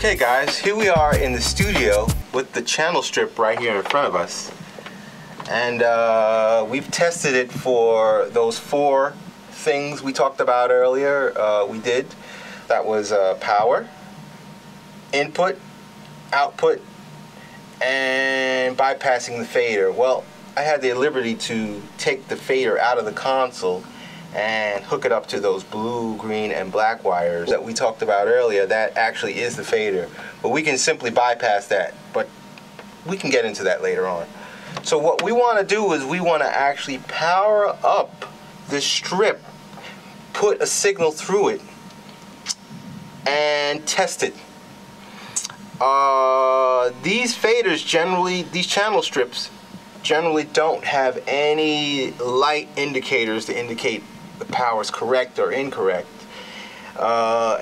Okay guys, here we are in the studio with the channel strip right here in front of us. And we've tested it for those 4 things we talked about earlier. That was power, input, output, and bypassing the fader. Well, I had the liberty to take the fader out of the console and hook it up to those blue, green, and black wires that we talked about earlier. That actually is the fader, but we can simply bypass that, but we can get into that later on. So what we want to do is we want to actually power up the strip, put a signal through it, and test it. These faders generally, these channel strips generally don't have any light indicators to indicate the power is correct or incorrect,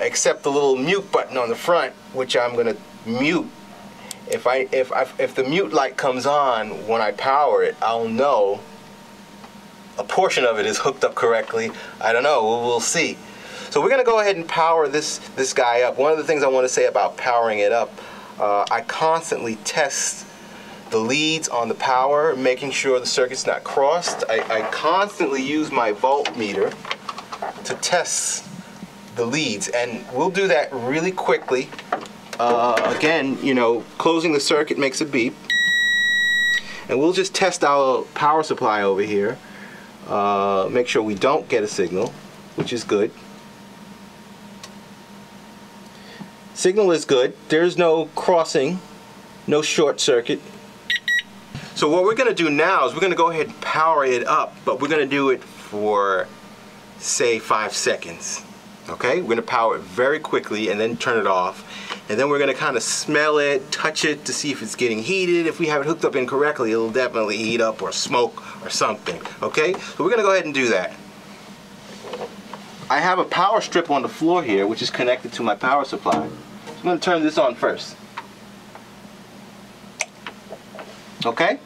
except the little mute button on the front, which I'm going to mute. If the mute light comes on when I power it, I'll know a portion of it is hooked up correctly. I don't know, we'll see. So we're going to go ahead and power this guy up. One of the things I want to say about powering it up, I constantly test the leads on the power, making sure the circuit's not crossed. I constantly use my voltmeter to test the leads, and we'll do that really quickly. Again, you know, closing the circuit makes a beep, and we'll just test our power supply over here. Make sure we don't get a signal, which is good. Signal is good. There's no crossing, no short circuit. So what we're going to do now is we're going to go ahead and power it up, but we're going to do it for, say, 5 seconds. Okay? We're going to power it very quickly and then turn it off. And then we're going to kind of smell it, touch it to see if it's getting heated. If we have it hooked up incorrectly, it'll definitely heat up or smoke or something. Okay? So we're going to go ahead and do that. I have a power strip on the floor here, which is connected to my power supply. So I'm going to turn this on first. Okay?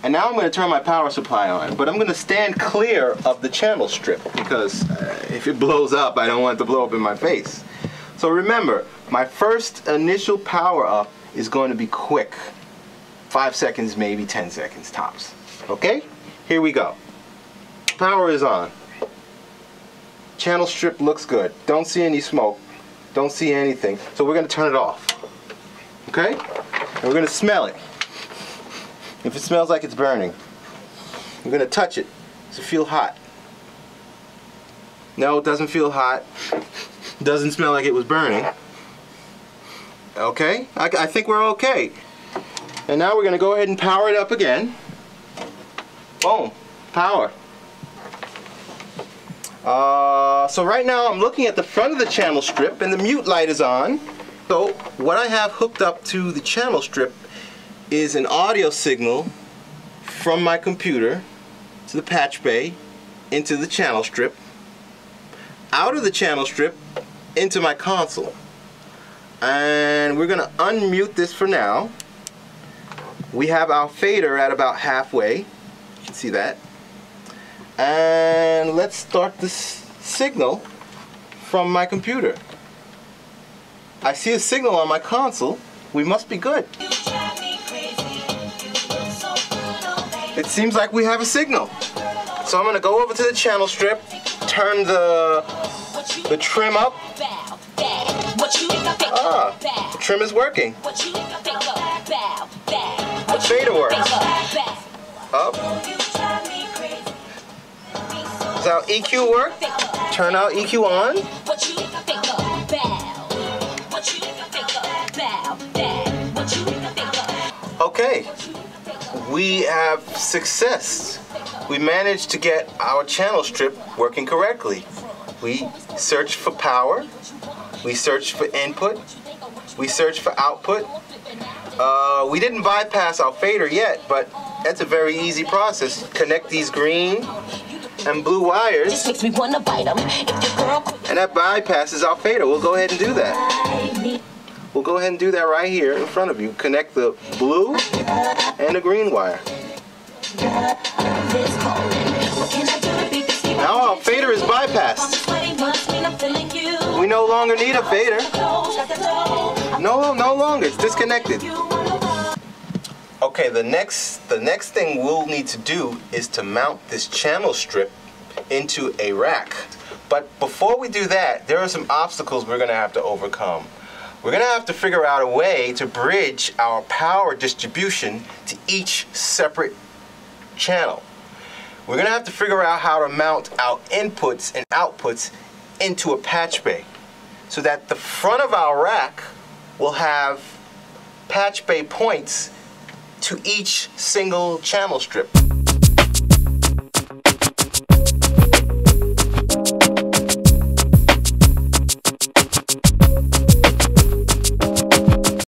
And now I'm going to turn my power supply on, but I'm going to stand clear of the channel strip because if it blows up, I don't want it to blow up in my face. So remember, my first initial power up is going to be quick. 5 seconds, maybe 10 seconds tops. Okay? Here we go. Power is on. Channel strip looks good. Don't see any smoke. Don't see anything. So we're going to turn it off. Okay? And we're going to smell it. If it smells like it's burning, we're going to touch it. Does it feel hot? No, it doesn't feel hot. It doesn't smell like it was burning. Okay? I think we're okay. And now we're going to go ahead and power it up again. Boom. Power. So right now I'm looking at the front of the channel strip and the mute light is on. So what I have hooked up to the channel strip is an audio signal from my computer to the patch bay into the channel strip, out of the channel strip into my console. And we're going to unmute this for now. We have our fader at about halfway. You can see that. And let's start this signal from my computer. I see a signal on my console. We must be good. It seems like we have a signal. So I'm going to go over to the channel strip, turn the trim up. Ah, the trim is working. The fader works. Up. Does our EQ work? Turn our EQ on. Okay. We have success. We managed to get our channel strip working correctly. We searched for power. We searched for input. We searched for output. We didn't bypass our fader yet, but that's a very easy process. Connect these green and blue wires, and that bypasses our fader. We'll go ahead and do that. We'll go ahead and do that right here in front of you. Connect the blue and the green wire. Now our fader is bypassed. We no longer need a fader. No longer. It's disconnected. Okay, the next thing we'll need to do is to mount this channel strip into a rack. But before we do that, there are some obstacles we're going to have to overcome. We're going to have to figure out a way to bridge our power distribution to each separate channel. We're going to have to figure out how to mount our inputs and outputs into a patch bay so that the front of our rack will have patch bay points to each single channel strip.